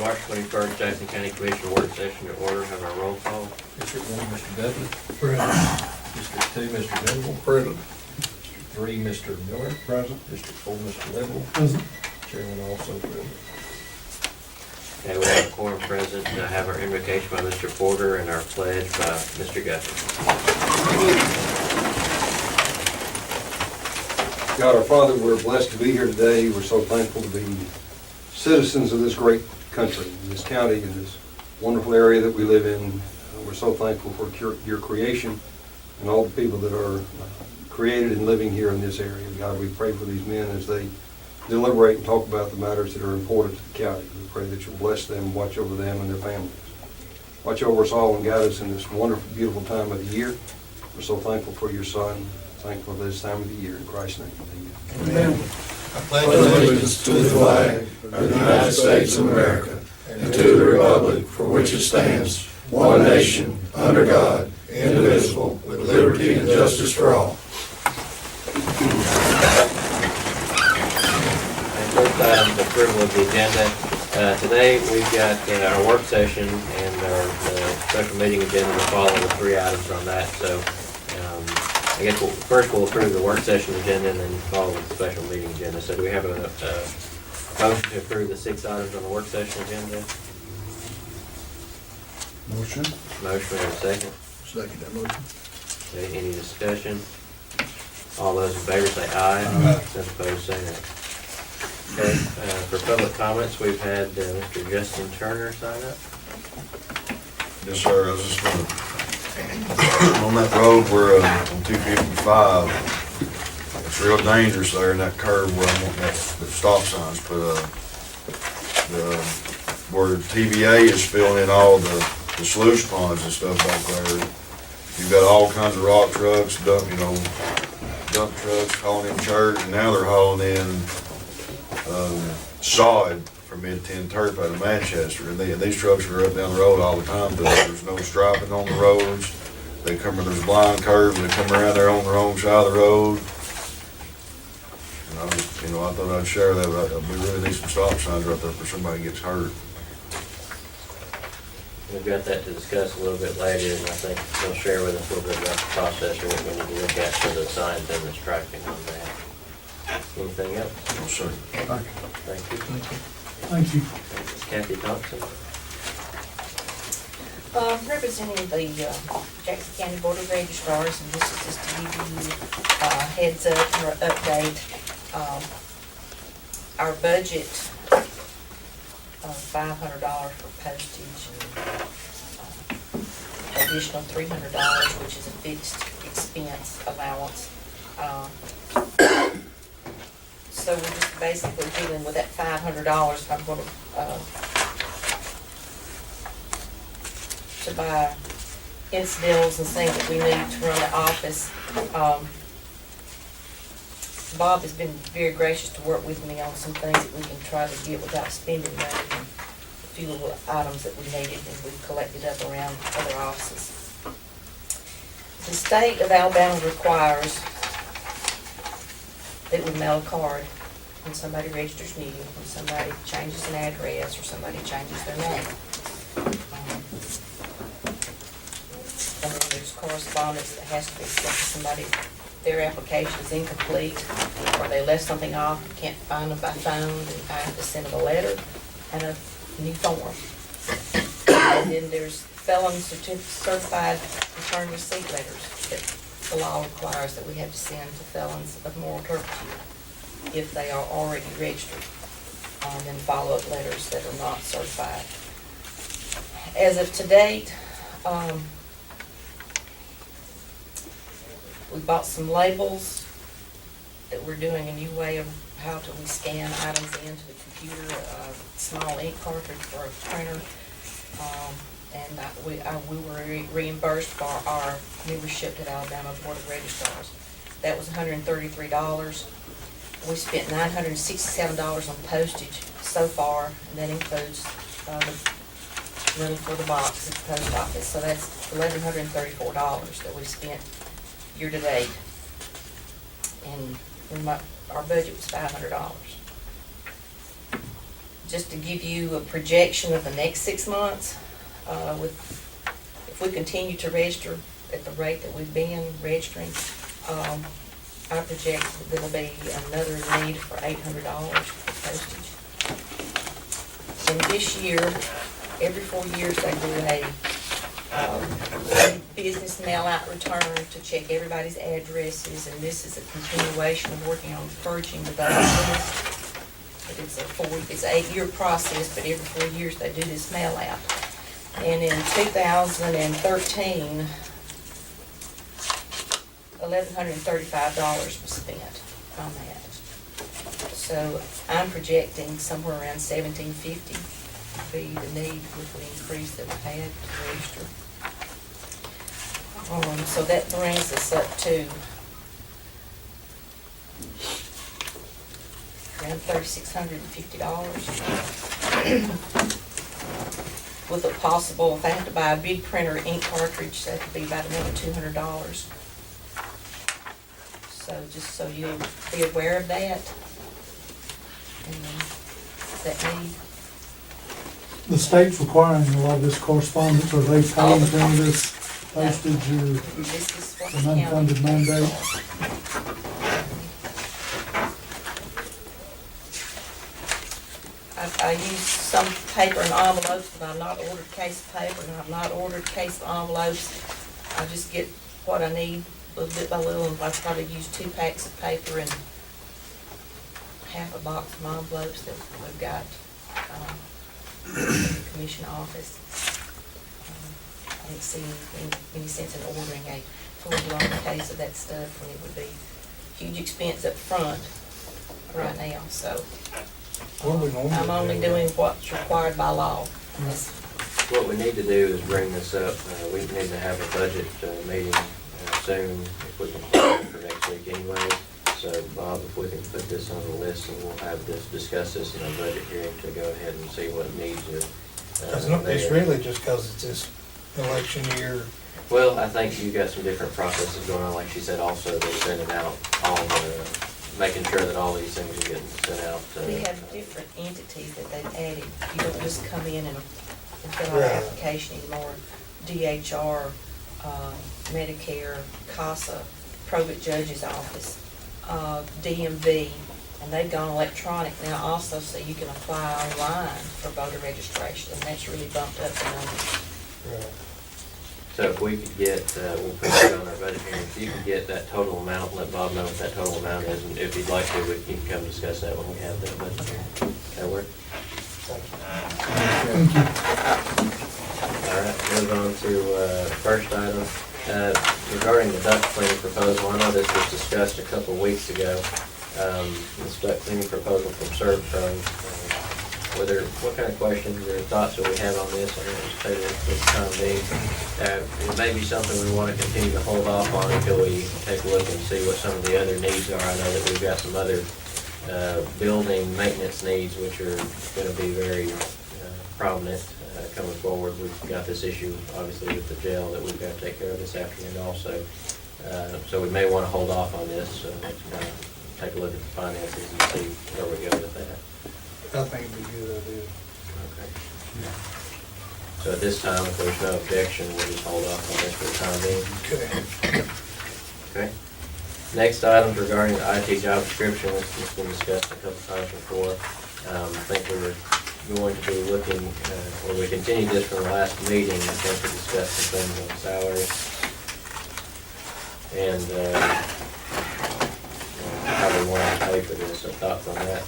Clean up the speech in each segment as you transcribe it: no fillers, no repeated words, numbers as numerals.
March 21st, Jackson County Commission work session to order. Have our roll call. District 1, Mr. Dudley. Present. District 2, Mr. Venable. Present. District 3, Mr. Miller. Present. District 4, Mr. Level. Present. Chairman also present. Okay, we have a quorum present. I have our invocation by Mr. Porter and our pledge by Mr. Guthrie. God our Father, we're blessed to be here today. We're so thankful to be citizens of this great country, this county, and this wonderful area that we live in. We're so thankful for your creation and all the people that are created and living here in this area. God, we pray for these men as they deliberate and talk about the matters that are important to the county. We pray that you'll bless them, watch over them and their families. Watch over us all and guide us in this wonderful, beautiful time of the year. We're so thankful for your Son. Thankful for this time of the year. In Christ's name, amen. Amen. I pledge allegiance to the flag of the United States of America and to the republic for which it stands, one nation, under God, indivisible, with liberty and justice for all. First item is approval of the agenda. Today we've got our work session and our special meeting agenda to follow the 3 items on that. So I guess first we'll approve the work session agenda and then follow the special meeting agenda. So do we have a motion to approve the 6 items on the work session agenda? Motion. Motion, we have a second. Second that motion. Okay, any discussion? All those in favor say aye. Aye. Those opposed say no. Okay, for public comments, we've had Mr. Justin Turner sign up. Yes, sir. I was just gonna, on that road where on 255, it's real dangerous there in that curve where I'm wanting the stop signs put where TVA is filling in all the sluice ponds and stuff back there. You've got all kinds of rock trucks, dump trucks hauling in church, and now they're hauling in sod from mid-10 turf out of Manchester, and these trucks are up down the road all the time. There's no striping on the roads. They come, there's blind curves. They come around there on the wrong side of the road. And I just, I thought I'd share that. But we really need some stop signs right there for somebody gets hurt. We've got that to discuss a little bit later, and I think they'll share with us a little bit about the process and what we need to look at for the signs and the striping on that. Anything else? No, sir. Thank you. Thank you. Kathy Thompson. Representing the Jackson County Board of Registrars, and this is just to give you a heads up or update. Our budget of $500 for postage and additional $300, which is a fixed expense allowance. So we're just basically dealing with that $500. I'm going to buy incidentals and things that we need to run the office. Bob has been very gracious to work with me on some things that we can try to get without spending money. A few little items that we needed and we've collected up around other offices. The state of Alabama requires that we mail a card when somebody registers new, when somebody changes an address or somebody changes their name. And then there's correspondence that has to be sent to somebody. Their application is incomplete, or they left something off, you can't find them by phone, and I have to send them a letter and a new form. And then there's felon certified return receipt letters that the law requires that we have to send to felons of moral turpitude if they are already registered. And then follow-up letters that are not certified. As of to date, we bought some labels that we're doing a new way of how do we scan items into the computer, a small ink cartridge for a printer. And we were reimbursed for our membership at Alabama Board of Registrars. That was $133. We spent $967 on postage so far, and that includes the rental for the box at the post office. So that's $1,134 that we spent year to date. And our budget was $500. just to give you a projection of the next 6 months, if we continue to register at the rate that we've been registering, I project that there'll be another need for $800 for postage. And this year, every 4 years, they do a business mail-out return to check everybody's addresses, and this is a continuation of working on purging the voter list. But it's an 8-year process, but every 4 years they do this mail-out. And in 2013, $1,135 was spent on that. So I'm projecting somewhere around $1,750 would be the need with the increase that we had to register. So that brings us up to around $3,650. With a possible, if I have to buy a big printer ink cartridge, that could be about another $200. So just so you'll be aware of that. And that need. The state's requiring a lot of this correspondence, are they paying for any of this postage or This is what the an county unfunded mandate? I use some paper and envelopes, but I've not ordered case of paper, and I've not ordered case of envelopes. I just get what I need little bit by little, and I probably use 2 packs of paper and half a box of envelopes that we've got in the commission office. I didn't see any sense in ordering a full-blown case of that stuff when it would be huge expense up front right now, so. I'm only doing what's required by law. What we need to do is bring this up, we need to have a budget meeting soon, if we can plan it for next week anyway. So Bob, if we can put this on the list, and we'll have this, discuss this in our budget hearing to go ahead and see what needs are It's really just because it's this election year. Well, I think you've got some different processes going on, like she said, also they're sending out all the, making sure that all these things are getting sent out. We have different entities that they've added. You don't just come in and fill out an application anymore. DHR, Medicare, CASA, probate judge's office, DMV, and they've gone electronic now also, so you can apply online for voter registration, and that's really bumped up the numbers. So if we could get, we'll put it on our budget hearing, if you could get that total amount, let Bob know what that total amount is, and if you'd like to, we can come discuss that when we have that budget hearing. That work? Thank you. All right, move on to first item. Regarding the duct cleaning proposal, I know this was discussed a couple of weeks ago. This duct cleaning proposal from Servpro. What kind of questions or thoughts do we have on this? I don't want to say that for the time being. It may be something we want to continue to hold off on until we take a look and see what some of the other needs are. I know that we've got some other building maintenance needs which are going to be very prominent coming forward. We've got this issue obviously with the jail that we've got to take care of this afternoon also. So we may want to hold off on this, take a look at the finances and see where we go with that. I think it'd be a good idea. Okay. So at this time, if there's no objection, we'll just hold off on this for the time being. Okay. Okay. Next item regarding the IT job description, this has been discussed a couple times before. I think we were going to be looking, or we continued this from the last meeting, I think we discussed some things on salary. And how we want to pay for this, so thoughts on that?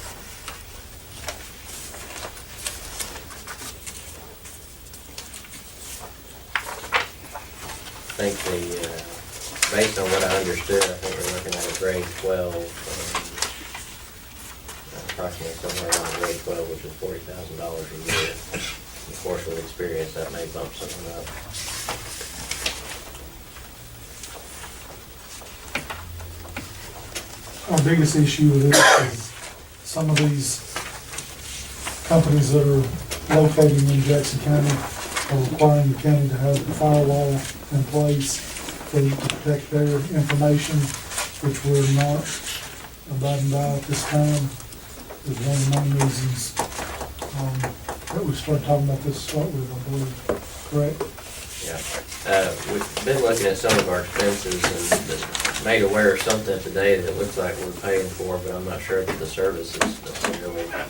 I think based on what I understood, I think we're looking at a grade 12, approximately somewhere around grade 12, which is $40,000 a year. Of course, with experience, that may bump something up. Our biggest issue with this is some of these companies that are located in Jackson County are requiring the county to have a firewall in place to protect their information, which we're not abiding by at this time, is one of the main reasons that we started talking about this to start with, I believe, correct? Yeah. We've been looking at some of our expenses and made aware of something today that looks like we're paying for, but I'm not sure that the service is necessarily, as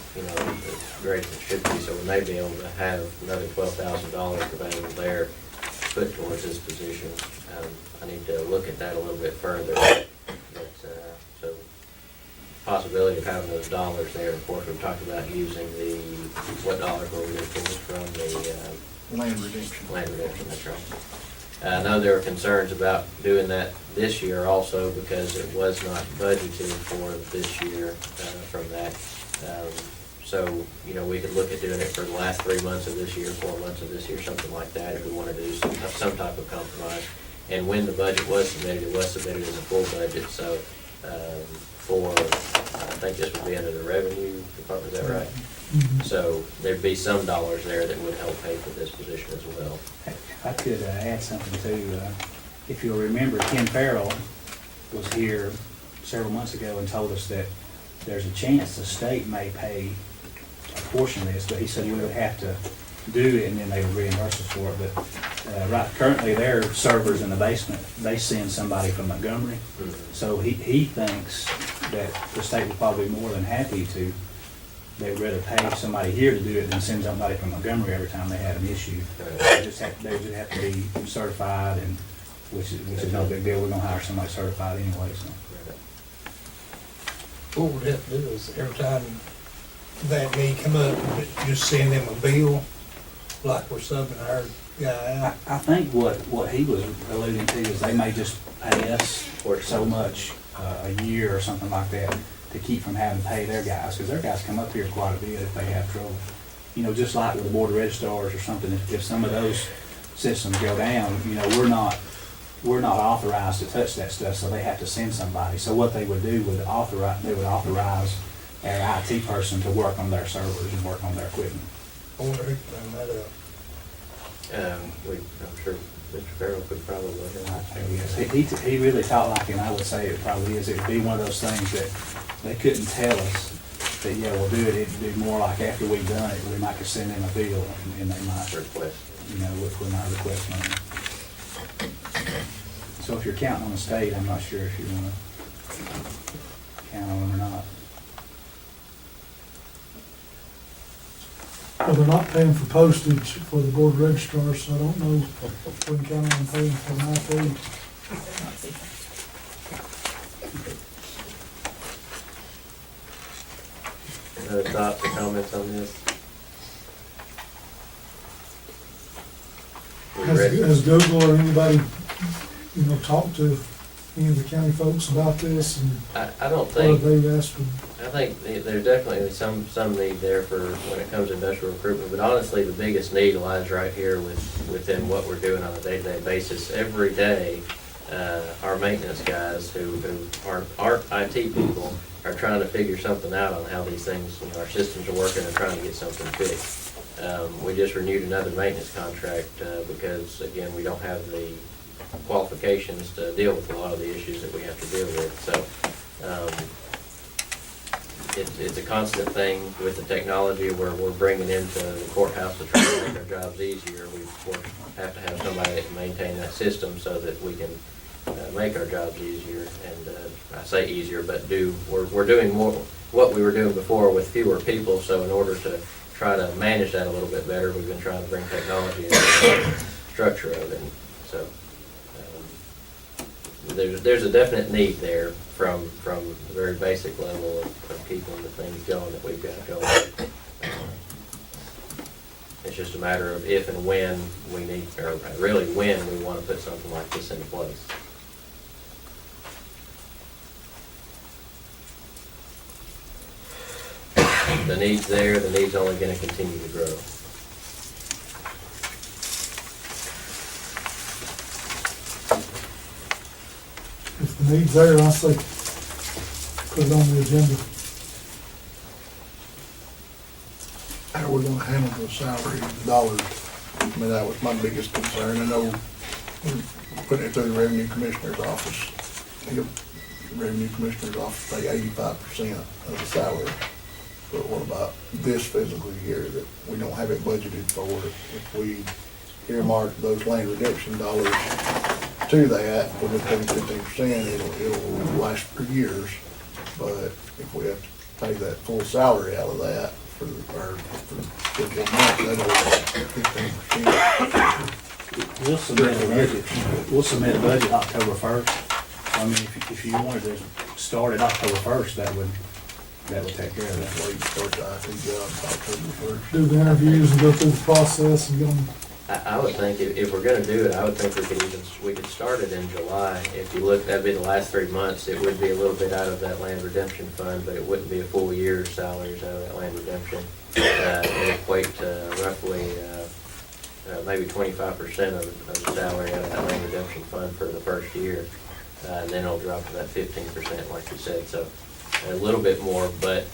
great as it should be. So we may be able to have another $12,000 available there put towards this position. I need to look at that a little bit further. But, so possibility of having those dollars there. Of course, we've talked about using what dollars were we going to pull from the Land redemption. land redemption, that's right. I know there were concerns about doing that this year also because it was not budgeted for this year from that. So, we could look at doing it for the last 3 months of this year, 4 months of this year, something like that, if we wanted to do some type of compromise. And when the budget was submitted, it was submitted as a full budget, so I think this would be under the revenue department, is that right? Mhm. So there'd be some dollars there that would help pay for this position as well. If I could add something too, if you'll remember, Ken Farrell was here several months ago and told us that there's a chance the state may pay a portion of this, but he said we would have to do it and then they would reimburse us for it. But currently their servers in the basement, they send somebody from Montgomery. So he thinks that the state would probably be more than happy to, they'd rather pay somebody here to do it than send somebody from Montgomery every time they had an issue. They just have to be certified, and which is no big deal. We're gonna hire somebody certified anyway, so. What we'd have to do is every time that need come up, just send them a bill, like we're subbing our guy out. I think what he was alluding to is they may just pay us so much a year or something like that to keep from having to pay their guys, because their guys come up here quite a bit if they have trouble. Just like with the Board of Registrars or something, if some of those systems go down, we're not authorized to touch that stuff, so they have to send somebody. So what they would do would authorize our IT person to work on their servers and work on their equipment. I wonder who can bring that up. I'm sure Mr. Farrell could probably look at it. He really talked like, and I would say it probably is, it would be one of those things that they couldn't tell us that, yeah, we'll do it. It'd be more like after we've done it, we might just send them a bill and they might, Request. we might request money. So if you're counting on the state, I'm not sure if you want to count on them or not. Well, they're not paying for postage for the board of registrars, so I don't know if we can count on them paying for an IT. Any other thoughts or comments on this? We ready? Has Google or anybody, talked to any of the county folks about this, and I don't what think, have they asked them? I think there's definitely some need there for when it comes to industrial recruitment, but honestly, the biggest need lies right here within what we're doing on a day-to-day basis. Every day, our maintenance guys who aren't IT people are trying to figure something out on how these things, our systems are working and trying to get something fixed. We just renewed another maintenance contract because, again, we don't have the qualifications to deal with a lot of the issues that we have to deal with. So it's a constant thing with the technology where we're bringing into the courthouse to try to make our jobs easier. We of course have to have somebody that can maintain that system so that we can make our jobs easier. And I say easier, but we're doing more what we were doing before with fewer people. So in order to try to manage that a little bit better, we've been trying to bring technology into the structure of it. So there's a definite need there from the very basic level of keeping the things going that we've got going. It's just a matter of if and when we need, or really when we want to put something like this into place. The need's there, the need's only going to continue to grow. If the need's there, I say put it on the agenda. How are we gonna handle the salary dollars? I mean, that was my biggest concern. I know we're putting it through the revenue commissioner's office. The revenue commissioner's office pay 85% of the salary. But what about this physical year that we don't have it budgeted for? If we earmark those land redemption dollars to that, we're just paying 15%, it'll last for years. But if we have to pay that full salary out of that for 15 months, that'll 15%. We'll submit a budget, October 1st. I mean, if you wanted to start at October 1st, that would take care of That's why you start the IT job October 1st. Do the interviews and go through the process and get them. I would think if we're gonna do it, I would think we could start it in July. If you look, that'd be the last 3 months. It would be a little bit out of that land redemption fund, but it wouldn't be a full year's salaries out of that land redemption. It equate to roughly, maybe 25% of the salary out of that land redemption fund for the first year. And then it'll drop to that 15%, like you said, so a little bit more, but,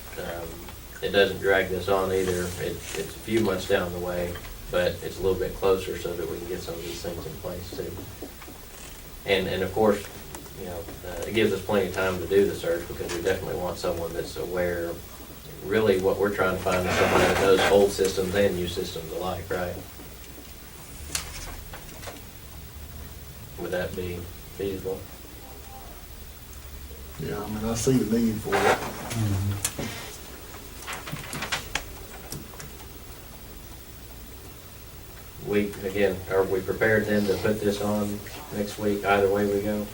it doesn't drag this on either. It's a few months down the way, but it's a little bit closer so that we can get some of these things in place too. And of course, you know, it gives us plenty of time to do the search because we definitely want someone that's aware. Really what we're trying to find is someone that knows old systems and new systems alike, right? Would that be feasible? Yeah, I mean, I see the need for it. Again, are we prepared then to put this on next week, either way we go?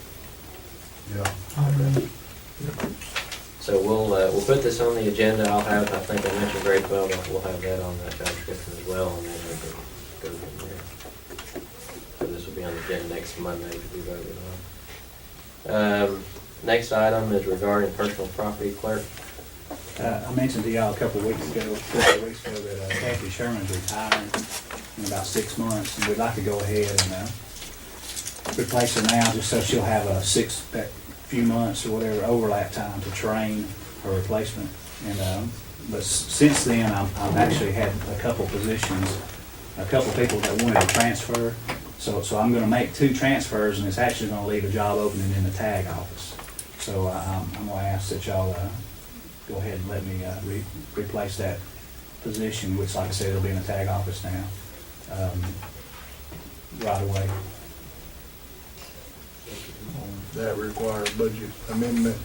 Yeah. So we'll put this on the agenda. I think I mentioned grade 12, we'll have that on that job description as well, and then we can go from there. So this will be on the agenda next Monday to be voted on. Next item is regarding personal property clerk. I mentioned to y'all a couple of weeks ago that Kathy Sherman's retiring in about 6 months, and we'd like to go ahead and replace her now, just so she'll have that few months or whatever overlap time to train her replacement. And but since then, I've actually had a couple positions, a couple people that wanted to transfer. So I'm going to make 2 transfers, and it's actually going to leave a job opening in the tag office. So I'm going to ask that y'all go ahead and let me replace that position, which, like I said, it'll be in the tag office now, right away. That require a budget amendment,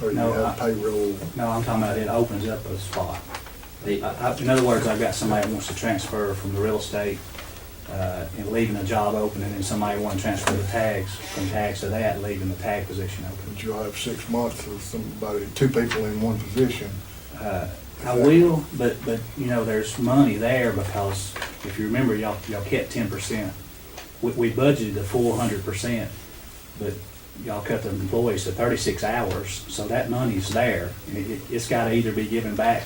or you No, have payroll? No, I'm talking about it opens up a spot. The- In other words, I've got somebody that wants to transfer from the real estate and leaving a job open, and then somebody want to transfer the tags, from tags to that, leaving the tag position open. But you'll have 6 months of somebody, 2 people in one position. I will, but you know, there's money there because if you remember, y'all kept 10%. We budgeted the full 100%, but y'all cut the employees to 36 hours, so that money's there. And it's gotta either be given back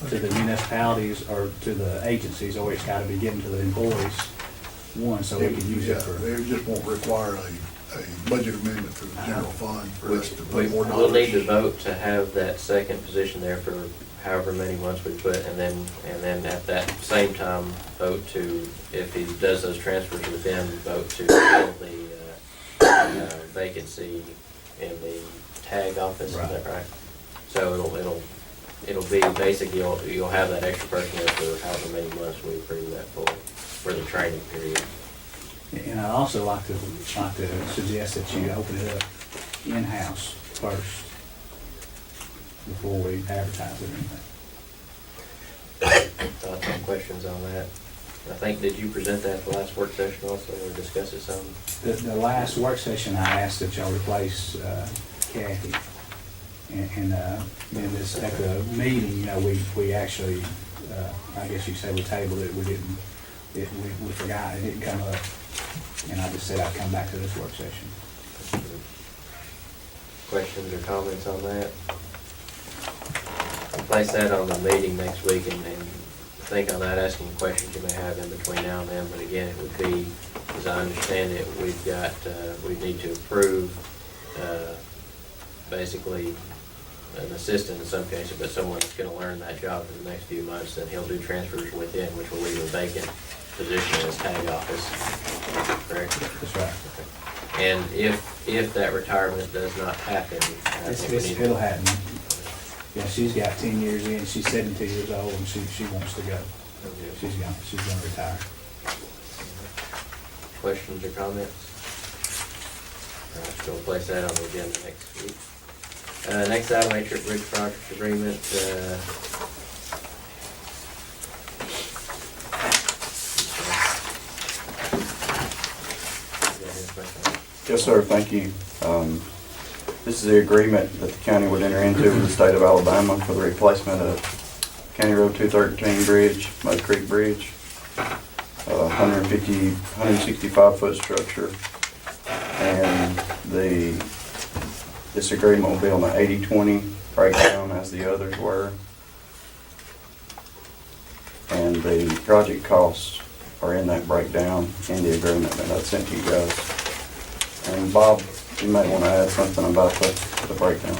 to the municipalities or to the agencies, or it's gotta be given to the employees, so we can use it for. They just won't require a budget amendment to the general fund for us to put more dollars. We'll need to vote to have that second position there for however many months we put, and then at that same time, vote to, if he does those transfers with them, vote to fill the vacancy in the tag office, is that right? So it'll be basically, you'll have that extra person there for however many months we approve that for the training period. And I'd also like to suggest that you open it up in-house first, before we advertise it or anything. Thoughts or questions on that? I think, did you present that at the last work session also, or discuss it some? The last work session, I asked that y'all replace Kathy. And then this, at the meeting, you know, we actually, I guess you say we tabled it, we forgot, it didn't come up. And I just said I'd come back to this work session. Questions or comments on that? I'll place that on the meeting next week and think on that, asking questions you may have in between now and then. But again, it would be, as I understand it, we need to approve, basically an assistant in some cases, but someone that's gonna learn that job for the next few months, and he'll do transfers within, which will leave a vacant position in his tag office, correct? That's right. Okay. And if that retirement does not happen, I think we need to- It'll happen. Yeah, she's got 10 years in, she's 72 years old, and she wants to go. She's gonna retire. Questions or comments? All right, so we'll place that on the agenda next week. Next item, Matrix Bridge Project Agreement. Yes, sir, thank you. This is the agreement that the county would enter into with the state of Alabama for the replacement of County Road 213 Bridge, Mud Creek Bridge, 165-foot structure. And this agreement will be on the 80-20 breakdown as the others were. And the project costs are in that breakdown in the agreement that I sent to you guys. And Bob, you might want to add something about the breakdown.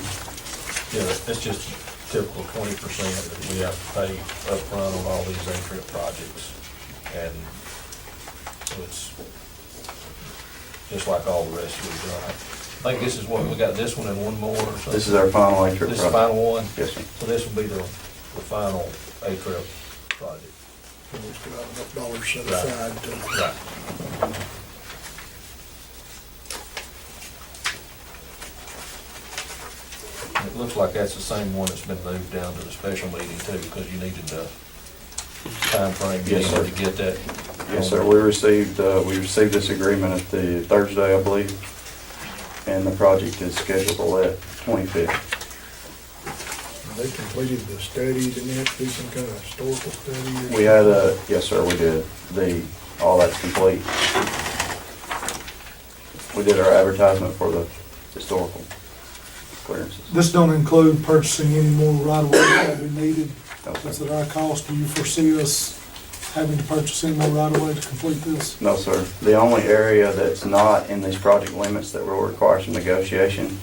Yeah, that's just typical 20% that we have to pay upfront on all these A-trip projects. And so it's just like all the rest we've done. I think this is what, we got this one and one more or something? This is our final A-trip This is the project. final one? Yes, sir. So this will be the final A-trip project. And we still have enough dollars set Right. aside to. Right. It looks like that's the same one that's been moved down to the special meeting too, because you needed the timeframe you Yes, sir. needed to get that. Yes, sir. We received this agreement at the Thursday, I believe, and the project is scheduled to let 25th. They completed the study, didn't they have to do some kind of historical study? or We had yes, sir, we did. All that's complete. We did our advertisement for the historical clearances. This don't include purchasing any more right-of-way that we needed. No, Is sir. it our cost? Do you foresee us having to purchase any more right-of-way to complete this? No, sir. The only area that's not in these project limits that will require some negotiation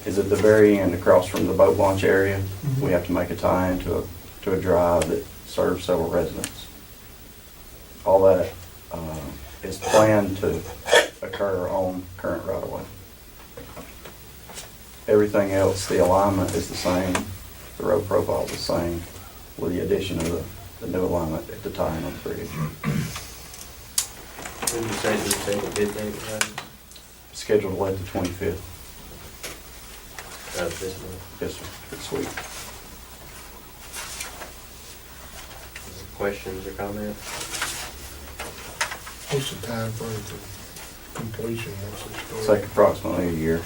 is at the very end, across from the boat launch area. We have to make a tie-in to a drive that serves several residents. All that is planned to occur on current right-of-way. Everything else, the alignment is the same, the road profile is the same, with the addition of the new alignment at the tie-in on the bridge. When you say the bid date, Scheduled to let the 25th. of this month? Yes, sir. This week. Questions or comments? What's the time frame for completion once they start? Take approximately a year.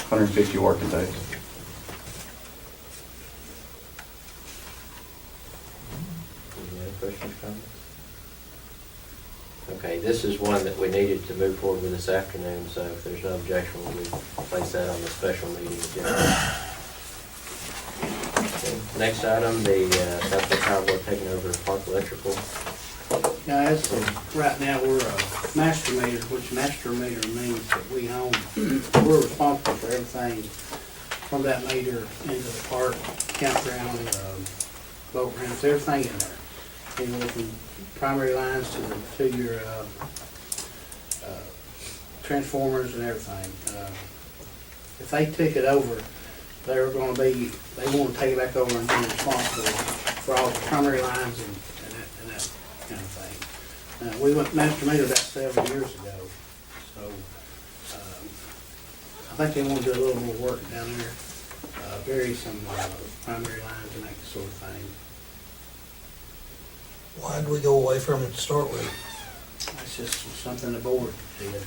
150 working days. Any other questions, comments? Okay, this is one that we needed to move forward with this afternoon, so if there's no objection, we'll place that on the special meeting agenda. Okay, next item, the Southwest Power Board taking over Park Electrical. Now, as of right now, we're a master meter, which master meter means that we own, we're responsible for everything from that meter into the park, campground, boat ramps, everything in there. Anywhere from primary lines to your transformers and everything. If they took it over, they want to take it back over and be responsible for all the primary lines and that kind of thing. We went master meter about 7 years ago, so I think they want to do a little more work down there, vary some primary lines and that sort of thing. Why did we go away from it to start with? That's just something the board did.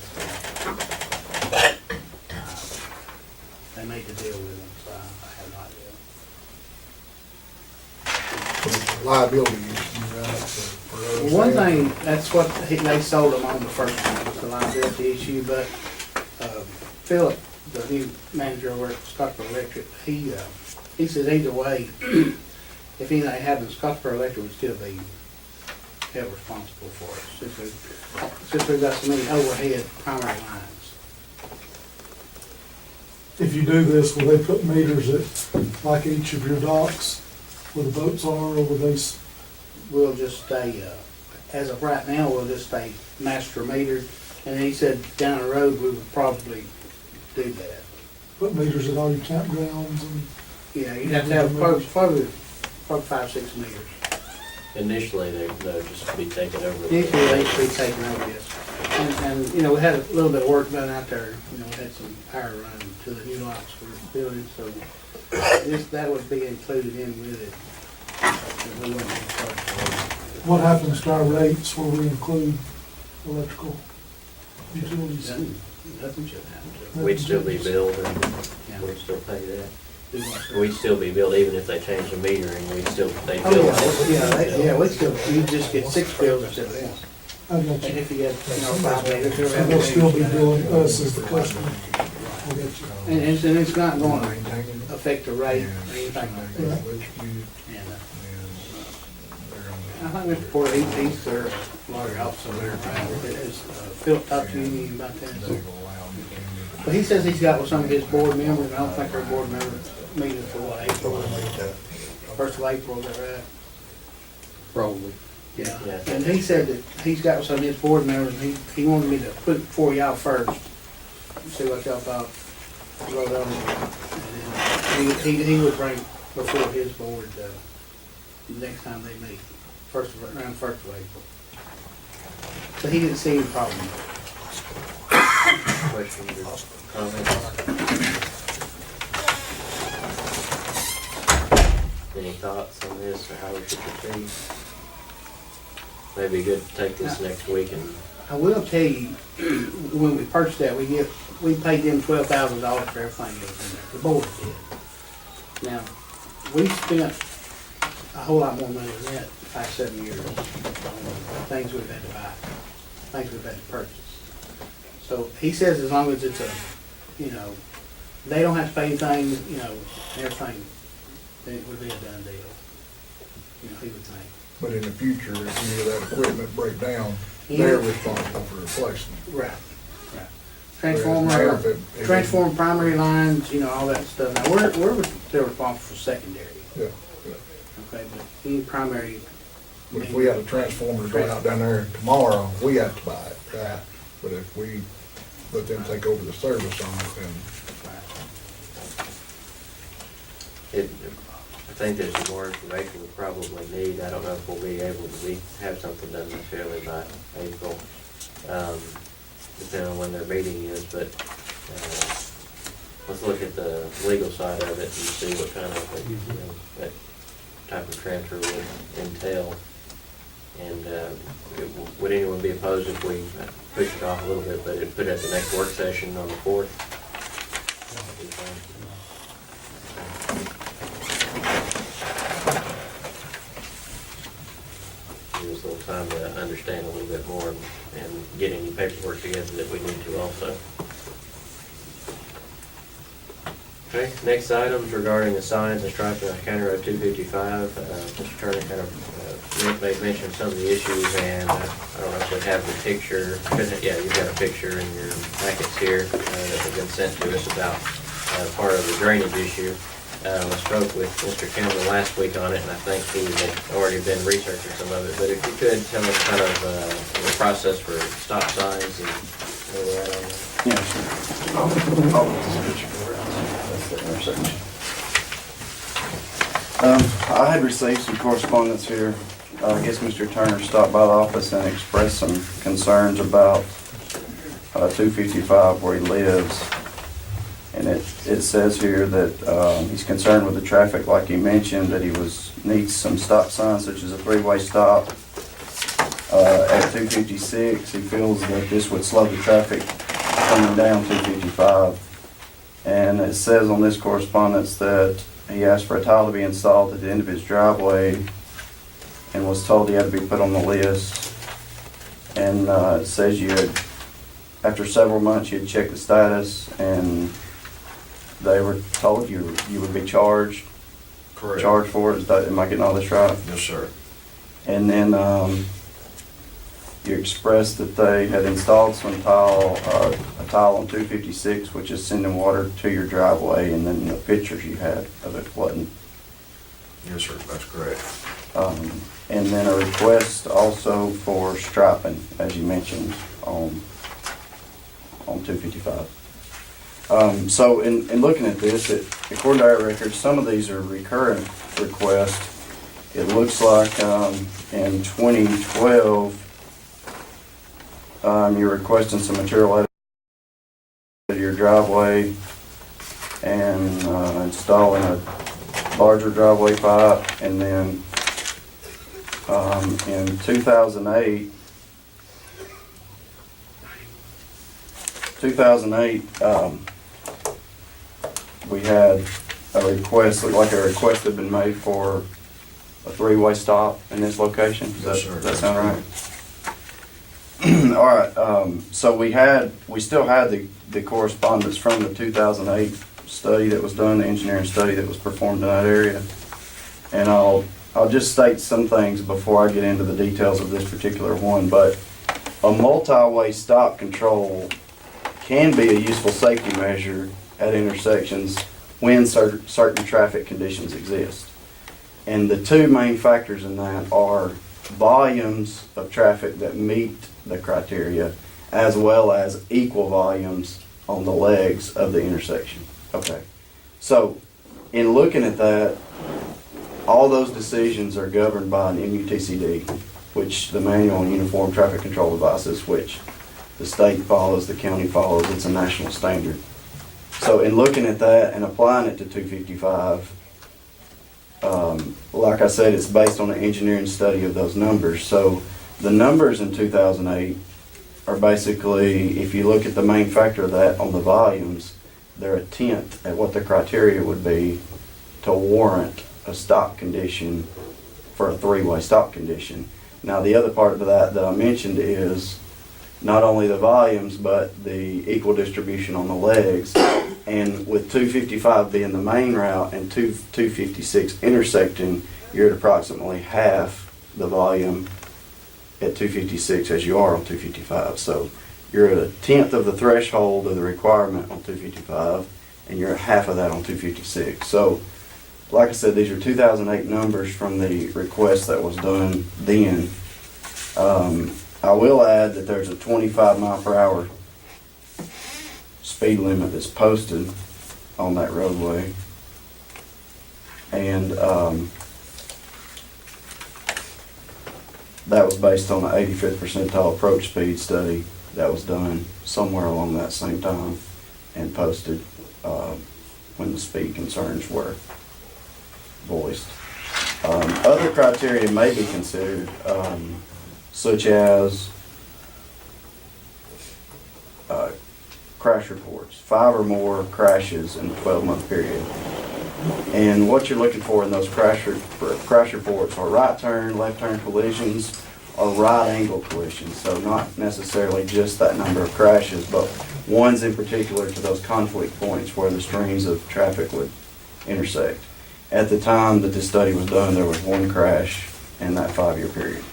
They made the deal with them, so I have no idea. Liability issue, right? for us Well, one there. thing, that's what they sold them on the first one, was the liability issue, but Philip, the new manager over at Scottsboro Electric, he says either way, if anything happened, Scottsboro Electric would still be held responsible for it, since we've got so many overhead primary lines. If you do this, will they put meters at, like each of your docks, where the boats are, or will they, We'll just stay, as of right now, we'll just stay master metered, and he said down the road, we would probably do that. put meters at all your campgrounds and Yeah, you'd have to have probably 5, 6 meters. Initially, they'll just be taken over. Usually they should be taken over, yes. And, you know, we had a little bit of work done out there, you know, we had some power run to the new locks we're building, so that would be included in with it. We wouldn't be charged for What happens to our rates where we include electrical it. utilities? Nothing should happen to it. We'd still be billed and Yeah. we'd still pay that. Do what? We'd still be billed even if they changed the metering, they Oh, bill yeah, us. yeah, we still, you just get 6 bills instead of 1. I got And you. if you get, you know, 5 meters. or So they'll still be whatever. billing us as the customer. I got you. And it's not going to affect the rate or anything like that. And, I think Mr. Porter, he's their lawyer officer there, right? Has Phil talked to you about that? But he says he's got with some of his board members, and I don't think our board members meeting for what, April? 1st of April, is that right? Probably. Yeah. Yeah. And he said that he's got with some of his board members, and he wanted me to put it before y'all first, see what y'all thought. Wrote on it. And then he would bring before his board, the next time they meet, around 1st of April. So he didn't see any problem. Questions or comments? Any thoughts on this or how we should proceed? Maybe good to take this next week and, I will tell you, when we purchased that, we paid them $12,000 for everything that was in there, the board did. Now, we spent a whole lot more money than that 5, 7 years on things we've had to buy, things we've had to purchase. So he says as long as it's you know, they don't have to pay anything, you know, everything, then it would be a done deal. You know, he would think. But in the future, if any of that equipment break down, they're responsible for replacing it. Right. Whereas now, if it- Transform primary lines, you know, all that stuff. Now, they're responsible for secondary, Yeah, yeah. okay, but any primary. But if we had a transformer go out down there tomorrow, we have to buy it, right? But if we let them take over the service on it, then I think there's some more information we'll probably need. I don't know if we'll be able to have something done necessarily by April, depending on when their meeting is, but, let's look at the legal side of it and see what kind of, you know, that type of transfer would entail. And, would anyone be opposed if we push it off a little bit, but it put it at the next work session on the 4th? Give us a little time to understand a little bit more and get any paperwork together that we need to also. Okay, next items regarding the signs and striping of County Road 255. Mr. Turner kind of may mention some of the issues, and I don't know if we have the picture. Yeah, you've got a picture in your packets here that have been sent to us about part of the drainage issue. I spoke with Mr. Campbell last week on it, and I think he had already been researching some of it. But if you could tell us kind of the process for stop signs and where we're at on that. Yeah, sure. I'll put this picture for you. That's the intersection. I had received some correspondence here. I guess Mr. Turner stopped by the office and expressed some concerns about 255 where he lives. And it says here that he's concerned with the traffic, like he mentioned, that he needs some stop signs such as a 3-way stop at 256. He feels that this would slow the traffic coming down 255. And it says on this correspondence that he asked for a tile to be installed at the end of his driveway and was told he had to be put on the list. And it says after several months, you had checked the status and they were told you would be charged Correct. for it. Am I getting all this right? Yes, sir. And then you expressed that they had installed a tile on 256, which is sending water to your driveway, and then the pictures you had of it wasn't. Yes, sir, that's correct. And then a request also for striping, as you mentioned, on 255. So in looking at this, according to our records, some of these are recurrent requests. It looks like in 2012, you're requesting some material out of your driveway and installing a larger driveway pipe. And then in 2008, we had a request, looked like a request had been made for a three-way stop in this location. Yes, sir. Does that sound right? All right, so we still had the correspondence from the 2008 study that was done, the engineering study that was performed in that area. And I'll just state some things before I get into the details of this particular one, but a multi-way stop control can be a useful safety measure at intersections when certain traffic conditions exist. And the two main factors in that are volumes of traffic that meet the criteria, as well as equal volumes on the legs of the intersection. Okay, so in looking at that, all those decisions are governed by an MUTCD, which the Manual on Uniform Traffic Control Devices, which the state follows, the county follows. It's a national standard. So in looking at that and applying it to 255, like I said, it's based on an engineering study of those numbers. So the numbers in 2008 are basically, if you look at the main factor of that on the volumes, they're a tenth at what the criteria would be to warrant a stop condition for a three-way stop condition. Now the other part of that I mentioned is not only the volumes, but the equal distribution on the legs. And with 255 being the main route and 256 intersecting, you're at approximately half the volume at 256 as you are on 255. So you're at a tenth of the threshold of the requirement on 255, and you're at half of that on 256. So, like I said, these are 2008 numbers from the request that was done then. I will add that there's a 25 mile per hour speed limit that's posted on that roadway. And that was based on the 85th percentile approach speed study that was done somewhere along that same time and posted when the speed concerns were voiced. Other criteria may be considered, such as crash reports, 5 or more crashes in a 12-month period. And what you're looking for in those crash reports are right turn, left turn collisions, or right angle collisions. So not necessarily just that number of crashes, but ones in particular to those conflict points where the streams of traffic would intersect. At the time that this study was done, there was one crash in that 5-year period.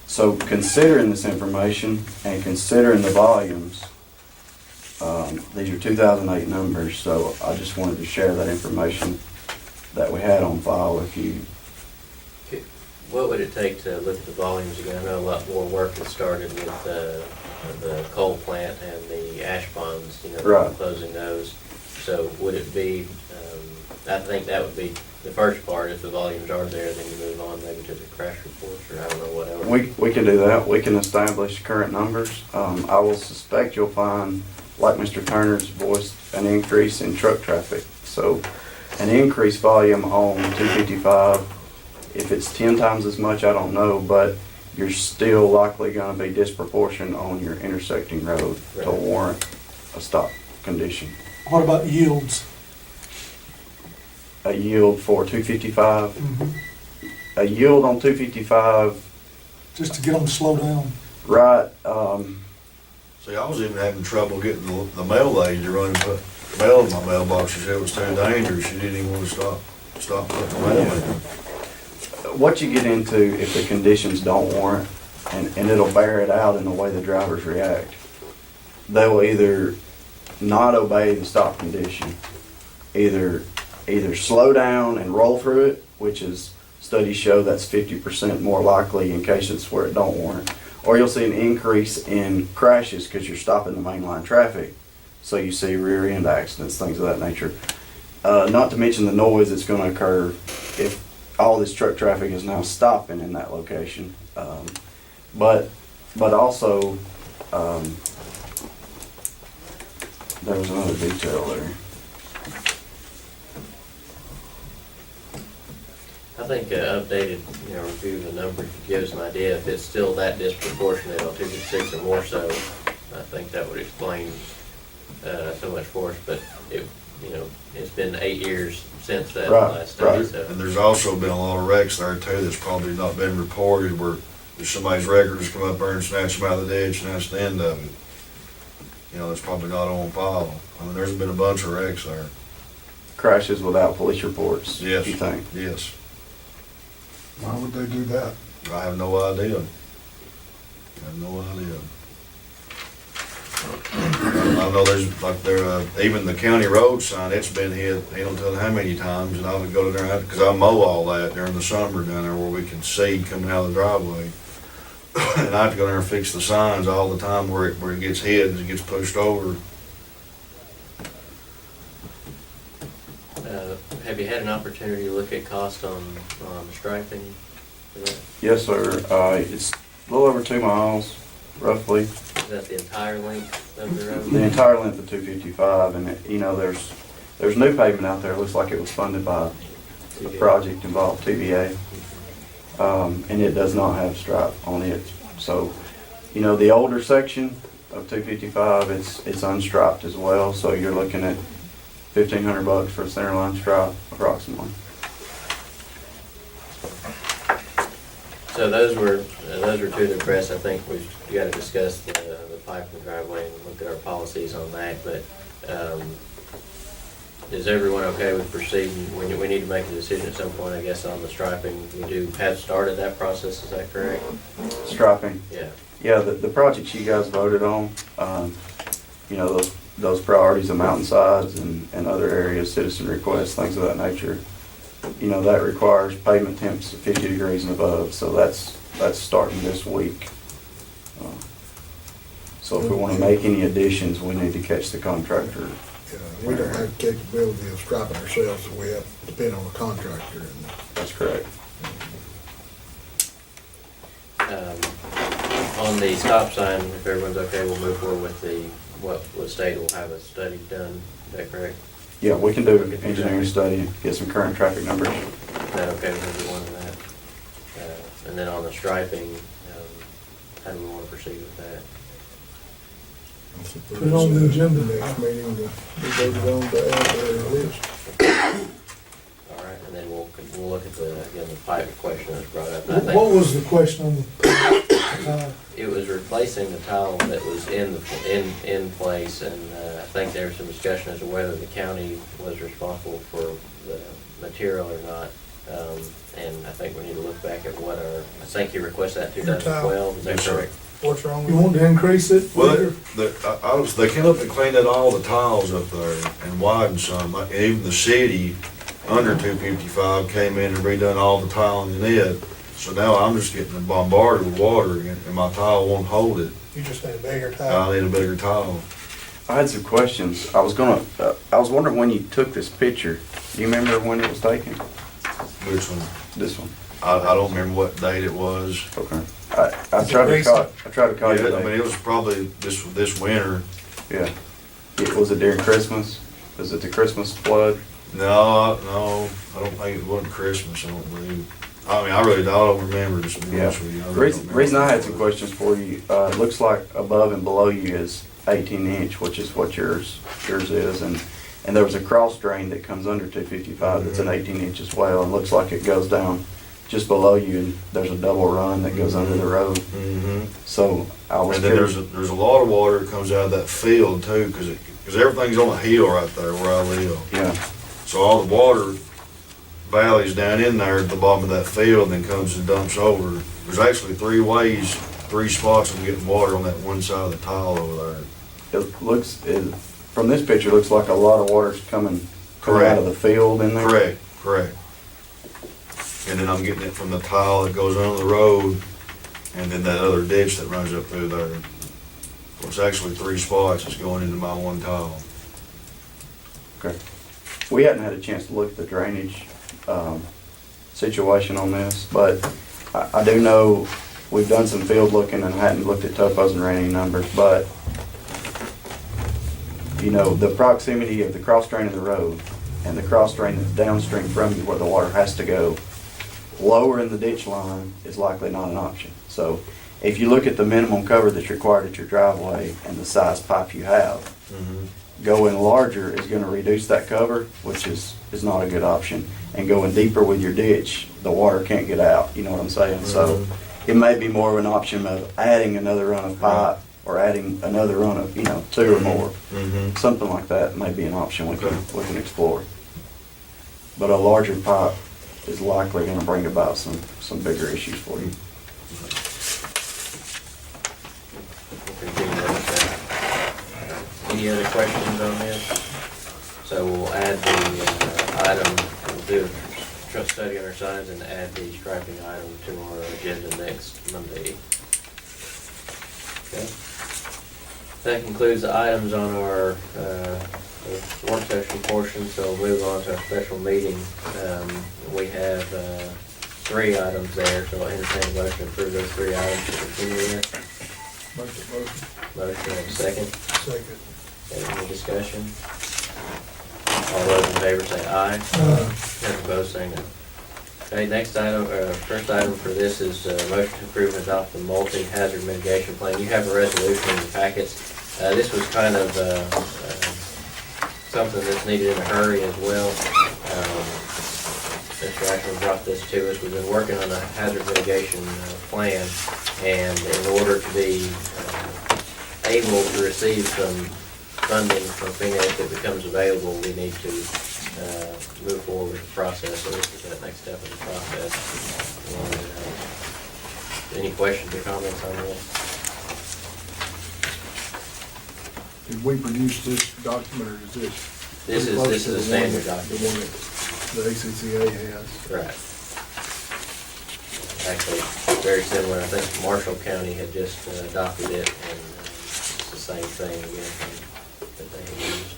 So considering this information and considering the volumes, these are 2008 numbers, so I just wanted to share that information that we had on file with you. What would it take to look at the volumes again? I know a lot more work has started with the coal plant and the ash ponds, Right. closing those. So would it be, I think that would be the first part. If the volumes are there, then you move on maybe to the crash reports, or I don't know, whatever. We can do that. We can establish current numbers. I will suspect you'll find, like Mr. Turner's voiced, an increase in truck traffic. So an increased volume on 255, if it's 10 times as much, I don't know, but you're still likely going to be disproportionate on your intersecting road to warrant a stop condition. What about yields? A yield for 255? Mhm. A yield on 255, Just to get them to slow down. right, See, I was even having trouble getting the mail lady to run and put mail in my mailbox. She said it was too dangerous. She didn't even want to stop putting the mail in. what you get into if the conditions don't warrant, and it'll bear it out in the way the drivers react. They will either not obey the stop condition, either slow down and roll through it, which is, studies show that's 50% more likely in cases where it don't warrant, or you'll see an increase in crashes because you're stopping the mainline traffic. So you see rear end accidents, things of that nature. Not to mention the noise that's gonna occur if all this truck traffic is now stopping in that location. But also, there was another detail there. I think updated, review of the numbers gives an idea if it's still that disproportionate on 256 or more so. I think that would explain so much for us, but it's been 8 years since that Right, last study, right. so. And there's also been a lot of wrecks there too that's probably not been reported where somebody's record has come up there and snatched them out of the ditch and that's the end of it. It's probably not on file. I mean, there's been a bunch of wrecks there. Crashes without police reports, Yes. you think? Yes. Why would they do that? I have no idea. I know there's like even the county road sign, it's been hit, he don't tell how many times, and I would go to there, because I mow all that during the summer down there where we can see coming out of the driveway. And I have to go there and fix the signs all the time where it gets hit and it gets pushed over. Have you had an opportunity to look at cost on striping for that? Yes, sir. It's a little over 2 miles, roughly. Is that the entire length of the road? The entire length of 255, and there's new pavement out there. It looks like it was funded by a project involved TVA, and it does not have stripe on it. So, the older section of 255, it's unstriped as well. So you're looking at $1,500 for a center line stripe, approximately. So those were two of the press. I think we've got to discuss the pipe in the driveway and look at our policies on that, but is everyone okay with proceeding? We need to make a decision at some point, I guess, on the striping. We do have started that process, is that correct? Striping. Yeah. Yeah, the projects you guys voted on, those priorities of mountainsides and other areas, citizen requests, things of that nature, that requires pavement temps of 50 degrees and above, so that's starting this week. So if we want to make any additions, we need to catch the contractor. We don't have the capability of striping ourselves, so we have to depend on the contractor. That's correct. On the stop sign, if everyone's okay, we'll move forward with what was stated, we'll have a study done, is that correct? Yeah, we can do an engineering study, get some current traffic numbers. Is that okay with everyone in that? And then on the striping, how do we want to proceed with that? Put it on the agenda. Next meeting, we voted on to add to the list. All right, and then we'll look at the pipe question that's brought up. And I think What was the question on the, it was replacing the tile that was in place, and I think there was some discussion as to whether the county was responsible for the material or not. And I think we need to look back at I think you requested that in 2012, is that Yes, sir. correct? What's wrong you with want to increase it? Well, Peter? they came up and cleaned out all the tiles up there and widened some. Like, even the city under 255 came in and redone all the tiling in it. So now I'm just getting bombarded with water and my tile won't hold it. you just need a bigger tile? I need a bigger tile. I had some questions. I was wondering when you took this picture. Do you remember when it was taken? Which one? This one. I don't remember what date it was. Okay. I tried to call you Yeah, I mean, today. it was probably this winter. Yeah. Was it during Christmas? Was it the Christmas flood? No, I don't think it wasn't Christmas, I don't believe. I mean, I really don't remember, just to be Yeah. honest with you. The reason I had some questions for you, it looks like above and below you is 18-inch, which is what yours is, and there was a cross drain that comes under 255 that's an 18-inch as well, and looks like it goes down just below you, and there's a double run that goes under the road. Mm-hmm. So I was And then curious. there's a lot of water that comes out of that field too, because everything's on a hill right there where I live. Yeah, So all the water valleys down in there at the bottom of that field and then comes and dumps over. There's actually 3 spots of getting water on that one side of the tile over there. from this picture, it looks like a lot of water's coming out of the field in there. Correct. And then I'm getting it from the tile that goes under the road and then that other ditch that runs up through there. Well, it's actually 3 spots, it's going into my one tile. Okay. We hadn't had a chance to look at the drainage situation on this, but I do know we've done some field looking and hadn't looked at topos and rating numbers, but you know, the proximity of the cross drain of the road and the cross drain that's downstream from you where the water has to go, lower in the ditch line is likely not an option. So if you look at the minimum cover that's required at your driveway and the size pipe you have, going larger is gonna reduce that cover, which is not a good option. And going deeper with your ditch, the water can't get out, you know what I'm saying? So it may be more of an option of adding another run of pipe or adding another run of, 2 or more. Something like that may be an option we can explore. But a larger pipe is likely gonna bring about some bigger issues for you. We'll continue to look at it. Any other questions on this? So we'll add the item, we'll do a trust study on our signs and add the striping item to our agenda next Monday. Okay. That concludes the items on our work session portion, so we'll move on to our special meeting. We have 3 items there, so I'll entertain a motion to approve those 3 items to continue there. Motion, have a second. Second. Okay, any discussion? All those in favor say aye. Those opposed say no. Okay, next item, first item for this is motion to approve and adopt the multi-hazard mitigation plan. You have a resolution in the packets. This was kind of something that's needed in a hurry as well. Mr. Ashman brought this to us. We've been working on a hazard mitigation plan, and in order to be able to receive some funding from FEMA if it becomes available, we need to move forward with the process. So this is that next step in the process. And, any questions or comments on this? Did we produce this document, or is this? This is a standard document. The one that the ACCA has. Right. Actually, very similar. I think Marshall County had just adopted it, and it's the same thing again that they had used.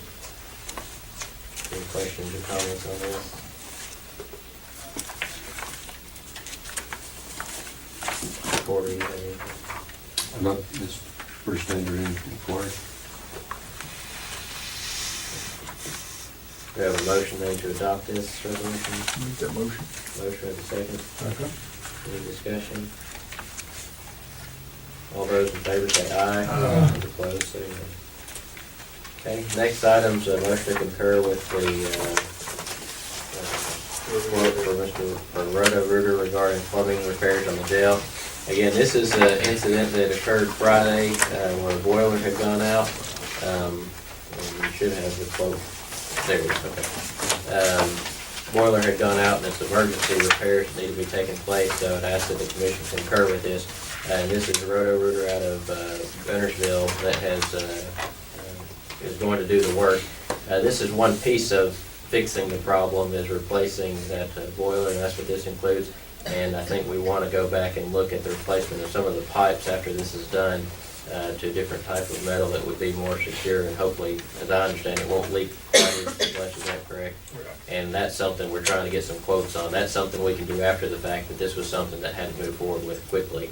Any questions or comments on this? Corey, anything? No, it's pretty standard in Florida. We have a motion then to adopt this resolution. Make that motion. Motion, have a second. Okay. Any discussion? All those in favor say aye. Aye. Those opposed say no. Okay, next item's a motion to concur with the quote for Roto-Rooter regarding plumbing repairs on the jail. Again, this is an incident that occurred Friday where a boiler had gone out. And you should have the quote. There it is, okay. Boiler had gone out and it's emergency repairs that need to be taking place, so it asked that the commission concur with this. And this is a Roto-Rooter out of Gunnersville that has is going to do the work. This is one piece of fixing the problem, is replacing that boiler, and that's what this includes. And I think we want to go back and look at the replacement of some of the pipes after this is done to a different type of metal that would be more secure, and hopefully, as I understand it, won't leak quite as much. Is that correct? And that's something we're trying to get some quotes on. That's something we can do after the fact, but this was something that had to move forward with quickly.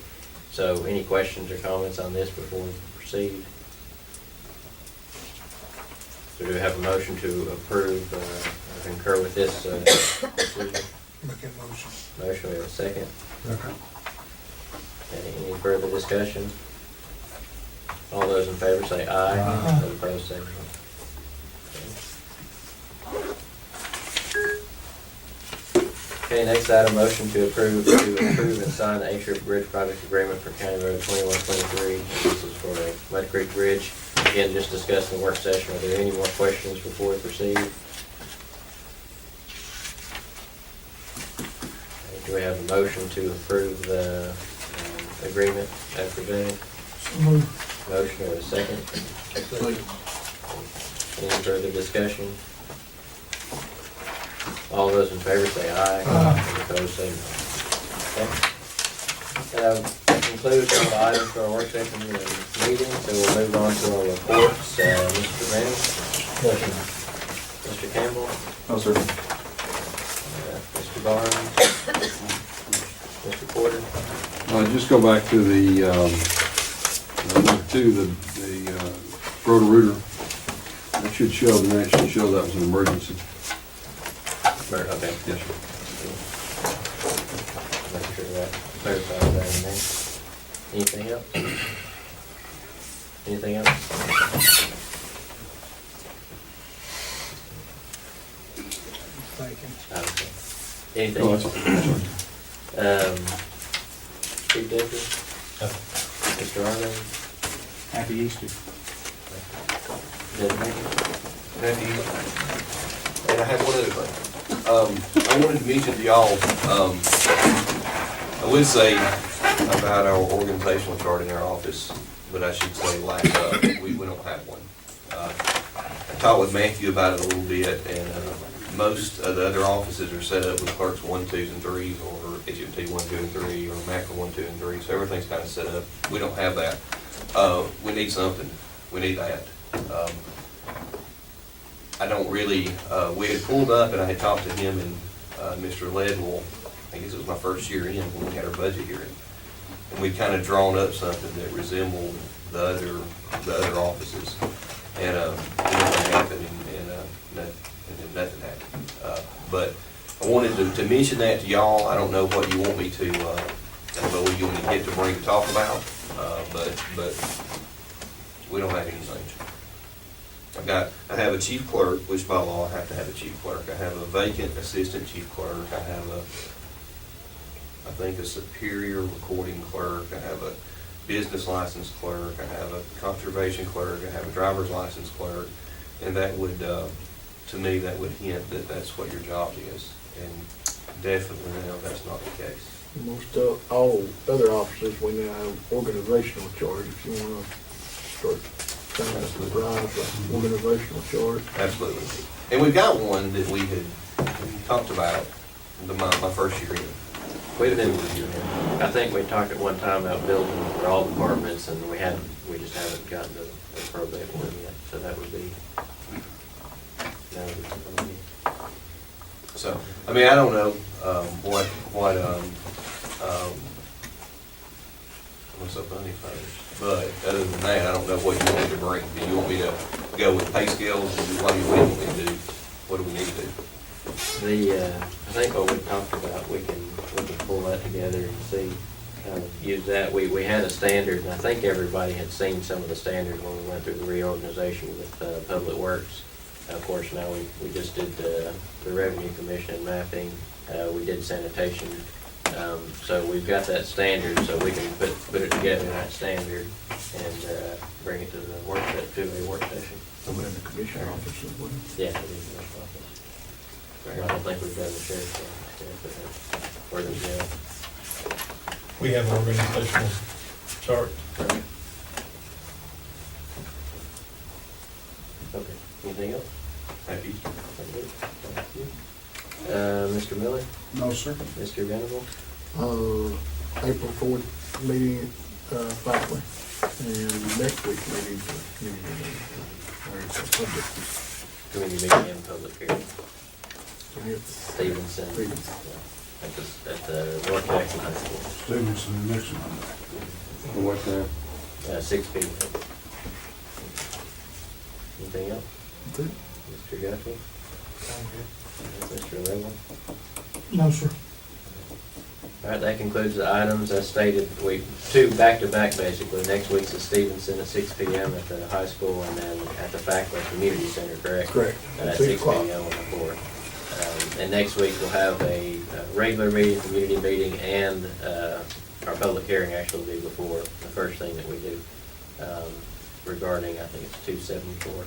So any questions or comments on this before we proceed? So do we have a motion to approve, concur with this decision? Make that motion. Motion, we have a second. Okay. Any further discussion? All those in favor say aye. Aye. Those opposed say no. Okay, next item, motion to approve and sign the A-Trip Bridge Project Agreement for County Road 2123. This is for Mud Creek Bridge. Again, just discussed in the work session. Are there any more questions before we proceed? Okay, do we have a motion to approve the agreement as presented? So moved. Motion, or a second? Any further discussion? All those in favor say aye. Aye. Those opposed say no. Okay. concludes all the items for our work session meeting, so we'll move on to our reports. Mr. Randall? Mr. Campbell? No, sir. Mr. Barnes? Mr. Porter? Just go back to the, number two, the roto-rooter. That should show, the next should show that was an emergency. Okay. Yes, sir. Make sure that clarifies that in there. Anything else? Anything else? Thinking. Okay. Anything No, else? that's all. Steve Decker? Mr. Arnold? Happy Easter. And I have one other thing. I wanted to mention to y'all, I would say about our organizational chart in our office, but I should say lack of, we don't have one. I talked with Matthew about it a little bit, and most of the other offices are set up with clerks 1, 2s, and 3s, or HMT 1, 2, and 3, or Macro 1, 2, and 3, so everything's kind of set up. We don't have that. We need something. We need that. I don't really, we had pulled up and I had talked to him and Mr. Ledwell, I guess it was my first year in when we had our budget hearing. And we'd kind of drawn up something that resembled the other offices. And nothing happened and then nothing happened. But I wanted to mention that to y'all. I don't know what you want me to, I don't know what you want me to get to bring to talk about, but we don't have anything. I have a chief clerk, which by law I have to have a chief clerk. I have a vacant assistant chief clerk. I have I think a superior recording clerk. I have a business license clerk. I have a conservation clerk. I have a driver's license clerk. And that would, to me, that would hint that that's what your job is. And definitely now that's not the case. Most all other officers, we now have organizational chart, if you want to start trying to drive the organizational chart. Absolutely. And we've got one that we had talked about my first year in. We've been, I think we talked at one time about building for all departments, and we just haven't gotten to appropriate one yet, so that would be. So, I mean, I don't know, what's up, funny folks, but other than that, I don't know what you want me to bring. Do you want me to go with pay scales, or what do you want me to do? What do we need to do? I think what we talked about, we can pull that together and see, kind of use that. We had a standard, and I think everybody had seen some of the standards when we went through the reorganization with Public Works. Of course, now we just did the Revenue Commission and mapping. We did sanitation. So we've got that standard, so we can put it together in that standard and bring it to the work session. I'm in the commission office as well. Yeah, it is in the office. I don't think we've done the sheriff's office yet, but where does it go? We have an organizational chart. Right. Okay, anything else? Happy. Thank you. Mr. Miller? No, sir. Mr. Venable? April 4th meeting, faculty, and next week meeting for community meeting. Community meeting and public hearing. Stevenson. Stevenson. At the North Jackson High School. Stevenson, next one. What time? 6 p.m. Anything else? Good. Mr. Guthrie? Mr. Ledwell? No, sir. All right, that concludes the items as stated. Two back-to-back basically. Next week's at Stevenson at 6 p.m. at the high school, and then at the Fackler Community Center, correct? Correct. At 6 6 o'clock. p.m. on the 4th. And next week we'll have a regular meeting, community meeting, and our public hearing actually will be before the first thing that we do regarding, I think it's 274.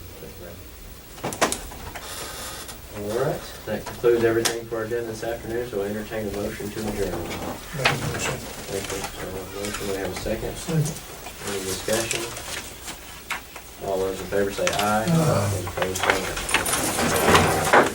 All right, that concludes everything for our agenda this afternoon, so I entertain a motion to adjourn. Thank you. Motion, we have a second. Any discussion? All those in favor say aye. Aye. Any opposed, say no.